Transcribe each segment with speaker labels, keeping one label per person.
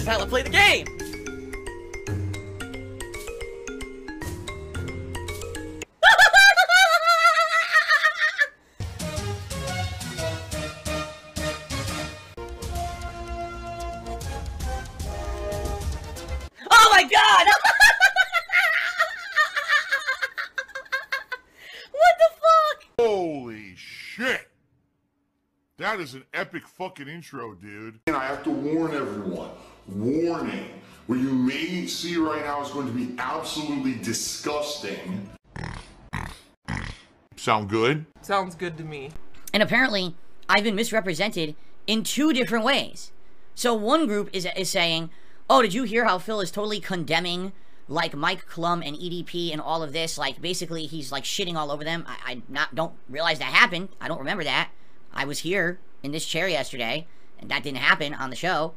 Speaker 1: how to play the game! Oh my god! What the fuck?
Speaker 2: Holy shit! That is an epic fucking intro, dude. And I have to warn everyone, warning, what you may see right now is going to be absolutely disgusting. Sound good?
Speaker 3: Sounds good to me.
Speaker 1: And apparently, I've been misrepresented in 2 different ways. So one group is saying, oh, did you hear how Phil is totally condemning, like, Mike Klum and EDP and all of this? Like, basically, he's, like, shitting all over them. I don't realize that happened. I don't remember that. I was here in this chair yesterday, and that didn't happen on the show.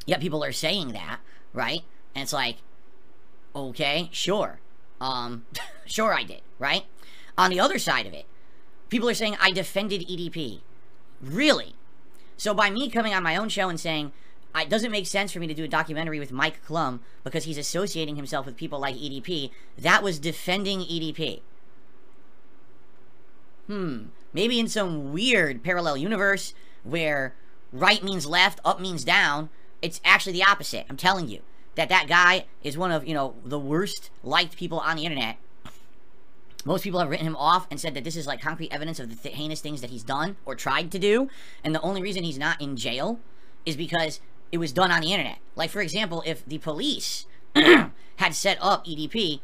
Speaker 1: Yet people are saying that, right? And it's like, okay, sure. Sure I did, right? On the other side of it, people are saying I defended EDP. Really? So by me coming on my own show and saying, it doesn't make sense for me to do a documentary with Mike Klum because he's associating himself with people like EDP, that was defending EDP. Maybe in some weird parallel universe where right means left, up means down, it's actually the opposite. I'm telling you that that guy is one of, you know, the worst liked people on the internet. Most people have written him off and said that this is like concrete evidence of the heinous things that he's done or tried to do, and the only reason he's not in jail is because it was done on the internet. Like, for example, if the police had set up EDP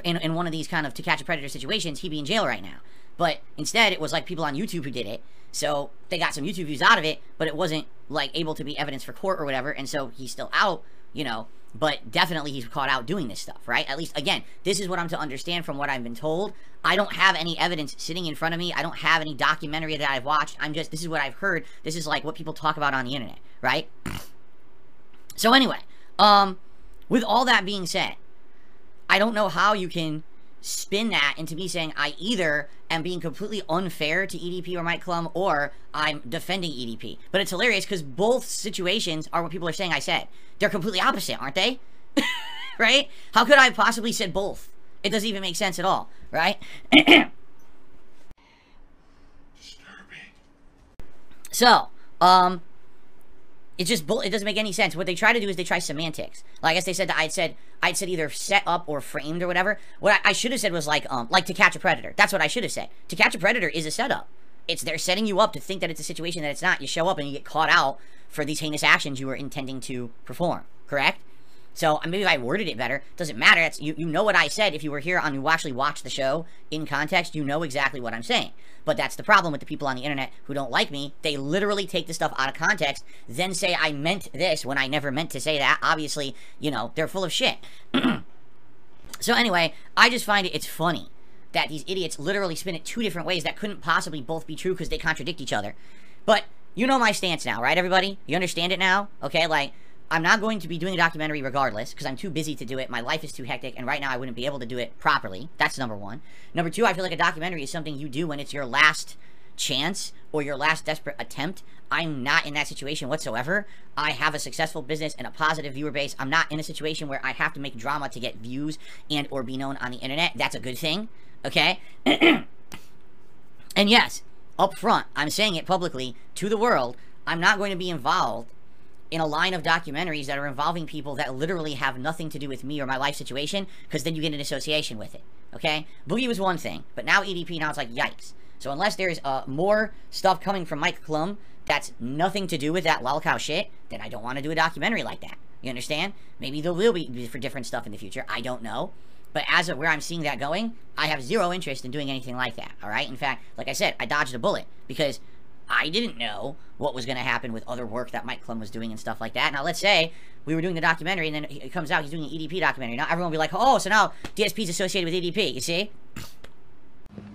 Speaker 1: in one of these kind of to catch a predator situations, he'd be in jail right now. But instead, it was like people on YouTube who did it, so they got some YouTube views out of it, but it wasn't like able to be evidence for court or whatever, and so he's still out, you know, but definitely he's caught out doing this stuff, right? At least, again, this is what I'm to understand from what I've been told. I don't have any evidence sitting in front of me. I don't have any documentary that I've watched. This is what I've heard. This is like what people talk about on the internet, right? So anyway, with all that being said, I don't know how you can spin that into me saying I either am being completely unfair to EDP or Mike Klum, or I'm defending EDP. But it's hilarious because both situations are what people are saying I said. They're completely opposite, aren't they? Right? How could I have possibly said both? It doesn't even make sense at all, right?
Speaker 2: Disturbing.
Speaker 1: So, it doesn't make any sense. What they try to do is they try semantics. Like, I guess they said that I'd said either set up or framed or whatever. What I should have said was like to catch a predator. That's what I should have said. To catch a predator is a setup. They're setting you up to think that it's a situation that it's not. You show up and you get caught out for these heinous actions you were intending to perform. Correct? So maybe if I worded it better, doesn't matter. That's, you know what I said. If you were here and you actually watched the show in context, you know exactly what I'm saying. But that's the problem with the people on the internet who don't like me. They literally take the stuff out of context, then say I meant this when I never meant to say that. Obviously, you know, they're full of shit. So anyway, I just find it's funny that these idiots literally spin it 2 different ways that couldn't possibly both be true because they contradict each other. But you know my stance now, right, everybody? You understand it now? Okay, like, I'm not going to be doing a documentary regardless because I'm too busy to do it. My life is too hectic, and right now I wouldn't be able to do it properly. That's number 1. Number 2, I feel like a documentary is something you do when it's your last chance or your last desperate attempt. I'm not in that situation whatsoever. I have a successful business and a positive viewer base. I'm not in a situation where I have to make drama to get views and or be known on the internet. That's a good thing, okay? And yes, up front, I'm saying it publicly to the world, I'm not going to be involved in a line of documentaries that are involving people that literally have nothing to do with me or my life situation, because then you get an association with it, okay? Boogie was one thing, but now EDP, now it's like, yikes. So unless there's more stuff coming from Mike Klum that's nothing to do with that lolcow shit, then I don't want to do a documentary like that. You understand? Maybe there will be for different stuff in the future. I don't know. But as of where I'm seeing that going, I have 0 interest in doing anything like that, all right? In fact, like I said, I dodged a bullet because I didn't know what was going to happen with other work that Mike Klum was doing and stuff like that. Now, let's say we were doing the documentary and then it comes out he's doing an EDP documentary. Now, everyone will be like, oh, so now DSP's associated with EDP, you see?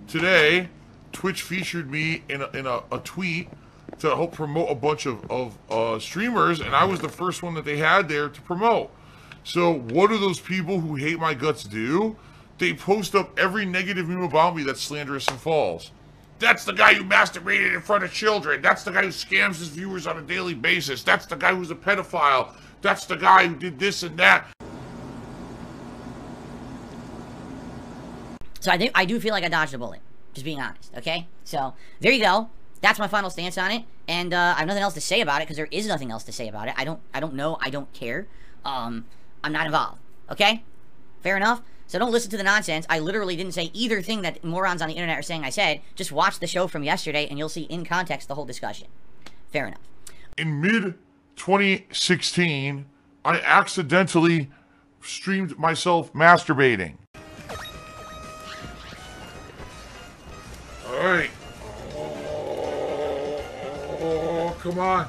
Speaker 2: Today, Twitch featured me in a tweet to help promote a bunch of streamers, and I was the first one that they had there to promote. So what do those people who hate my guts do? They post up every negative meme about me that's slanderous and false. That's the guy who masturbated in front of children. That's the guy who scams his viewers on a daily basis. That's the guy who's a pedophile. That's the guy who did this and that.
Speaker 1: So I do feel like I dodged a bullet, just being honest, okay? So, there you go. That's my final stance on it, and I have nothing else to say about it, because there is nothing else to say about it. I don't know, I don't care. I'm not involved, okay? Fair enough? So don't listen to the nonsense. I literally didn't say either thing that morons on the internet are saying I said. Just watch the show from yesterday, and you'll see in context the whole discussion. Fair enough.
Speaker 2: In mid-2016, I accidentally streamed myself masturbating. Alright. Oh, come on.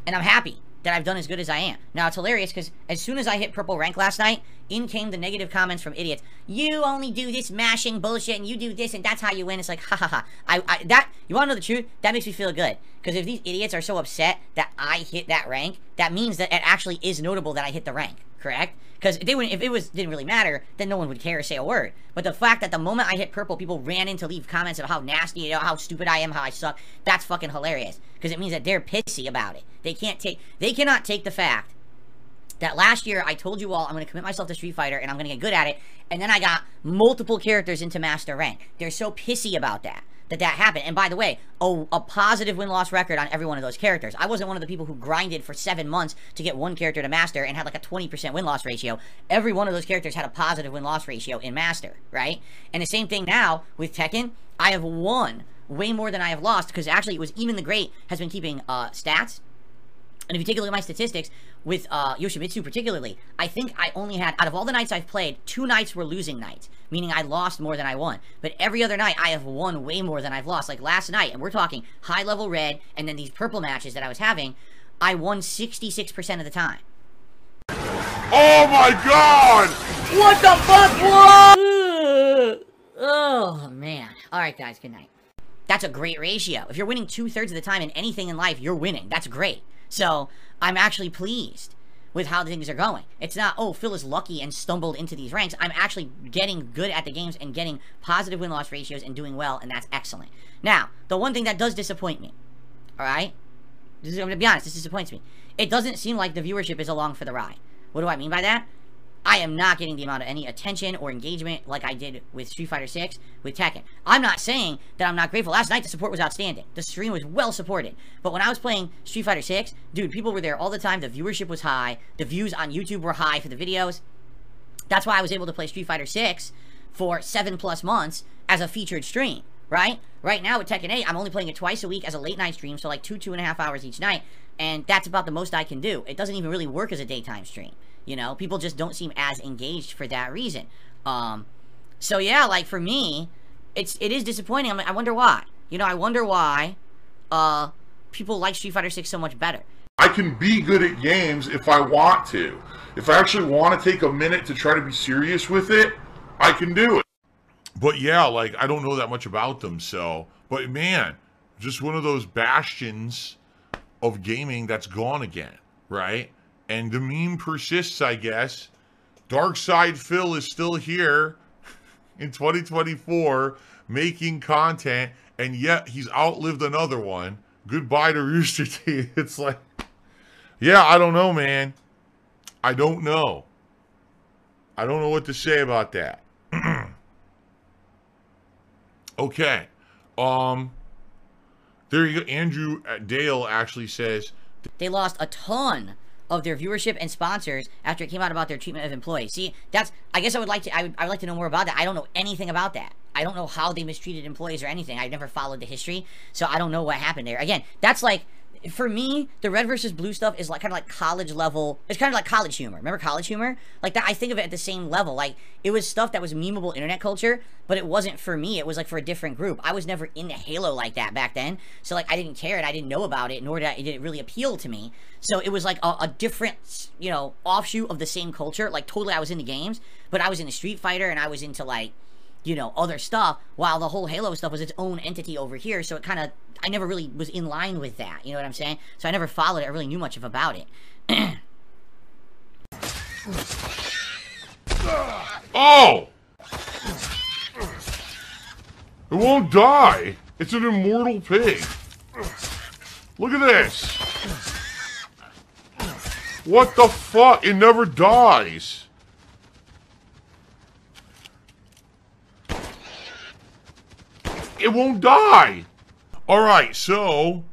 Speaker 1: And I'm happy that I've done as good as I am. Now, it's hilarious, because as soon as I hit purple rank last night, in came the negative comments from idiots. You only do this mashing bullshit, and you do this, and that's how you win. It's like, ha ha ha. You wanna know the truth? That makes me feel good. Because if these idiots are so upset that I hit that rank, that means that it actually is notable that I hit the rank, correct? Because if it didn't really matter, then no one would care or say a word. But the fact that the moment I hit purple, people ran in to leave comments of how nasty, you know, how stupid I am, how I suck, that's fucking hilarious. Because it means that they're pissy about it. They cannot take the fact that last year I told you all I'm going to commit myself to Street Fighter and I'm going to get good at it, and then I got multiple characters into Master Rank. They're so pissy about that happened. And by the way, a positive win-loss record on every one of those characters. I wasn't one of the people who grinded for 7 months to get one character to Master and had like a 20% win-loss ratio. Every one of those characters had a positive win-loss ratio in Master, right? And the same thing now with Tekken. I have won way more than I have lost, because actually it was Even the Great has been keeping stats. And if you take a look at my statistics, with Yoshimitsu particularly, I think I only had, out of all the nights I've played, 2 nights were losing nights, meaning I lost more than I won. But every other night, I have won way more than I've lost. Like last night, and we're talking high-level red, and then these purple matches that I was having, I won 66% of the time.
Speaker 2: Oh my god!
Speaker 1: What the fuck? Whoa! Oh, man. Alright, guys, good night. That's a great ratio. If you're winning 2/3 of the time in anything in life, you're winning. That's great. So, I'm actually pleased with how things are going. It's not, oh, Phil is lucky and stumbled into these ranks. I'm actually getting good at the games and getting positive win-loss ratios and doing well, and that's excellent. Now, the one thing that does disappoint me, alright? I'm going to be honest, this disappoints me. It doesn't seem like the viewership is along for the ride. What do I mean by that? I am not getting the amount of any attention or engagement like I did with Street Fighter 6 with Tekken. I'm not saying that I'm not grateful. Last night, the support was outstanding. The stream was well supported. But when I was playing Street Fighter 6, dude, people were there all the time. The viewership was high. The views on YouTube were high for the videos. That's why I was able to play Street Fighter 6 for 7+ months as a featured stream, right? Right now with Tekken 8, I'm only playing it twice a week as a late night stream, so like 2.5 hours each night. And that's about the most I can do. It doesn't even really work as a daytime stream. You know, people just don't seem as engaged for that reason. So yeah, like for me, it is disappointing. I wonder why. You know, I wonder why people like Street Fighter 6 so much better.
Speaker 2: I can be good at games if I want to. If I actually want to take a minute to try to be serious with it, I can do it. But yeah, like, I don't know that much about them, so. But man, just one of those bastions of gaming that's gone again, right? And the meme persists, I guess. Darksydephil is still here in 2024 making content, and yet he's outlived another one. Goodbye to Rooster Teeth. It's like, yeah, I don't know, man. I don't know. I don't know what to say about that. Okay. There you go. Andrew Dale actually says
Speaker 1: they lost a ton of their viewership and sponsors after it came out about their treatment of employees. See, that's, I guess I would like to know more about that. I don't know anything about that. I don't know how they mistreated employees or anything. I've never followed the history, so I don't know what happened there. Again, that's like, for me, the red versus blue stuff is like kind of like college level. It's kind of like college humor. Remember college humor? Like that, I think of it at the same level. Like, it was stuff that was memeable internet culture, but it wasn't for me. It was like for a different group. I was never into Halo like that back then, so like I didn't care and I didn't know about it, nor did it really appeal to me. So it was like a different, you know, offshoot of the same culture. Like totally, I was into games, but I was into Street Fighter and I was into like, you know, other stuff, while the whole Halo stuff was its own entity over here, so it kind of, I never really was in line with that, you know what I'm saying? So I never followed it, I really knew much about it.
Speaker 2: Oh! It won't die! It's an immortal pig. Look at this. What the fuck? It never dies. It won't die. Alright, so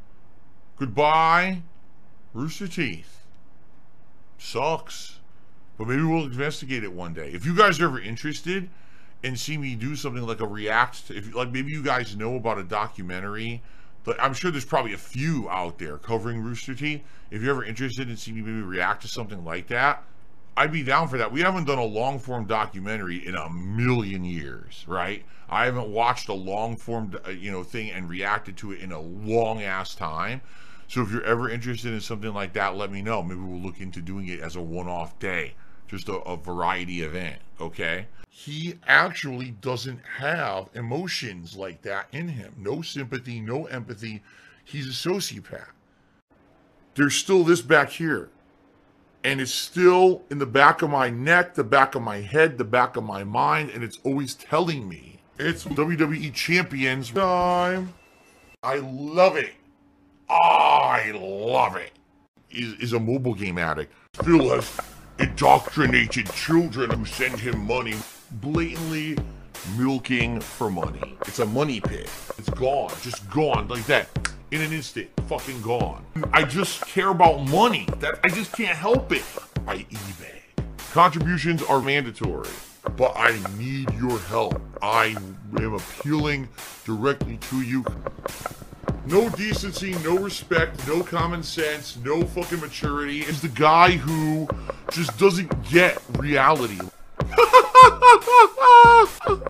Speaker 2: goodbye, Rooster Teeth. Sucks. But maybe we'll investigate it one day. If you guys are ever interested in seeing me do something like a react, if like maybe you guys know about a documentary, but I'm sure there's probably a few out there covering Rooster Teeth. If you're ever interested in seeing me maybe react to something like that, I'd be down for that. We haven't done a long form documentary in a million years, right? I haven't watched a long form, thing and reacted to it in a long ass time. So if you're ever interested in something like that, let me know. Maybe we'll look into doing it as a one-off day, just a variety event, okay? He actually doesn't have emotions like that in him. No sympathy, no empathy. He's a sociopath. There's still this back here. And it's still in the back of my neck, the back of my head, the back of my mind, and it's always telling me it's WWE Champions time. I love it. I love it. Is a mobile game addict. Phil has indoctrinated children who send him money, blatantly milking for money. It's a money pit. It's gone, just gone like that. In an instant, fucking gone. I just care about money. I just can't help it. I eBay. Contributions are mandatory, but I need your help. I am appealing directly to you. No decency, no respect, no common sense, no fucking maturity. It's the guy who just doesn't get reality.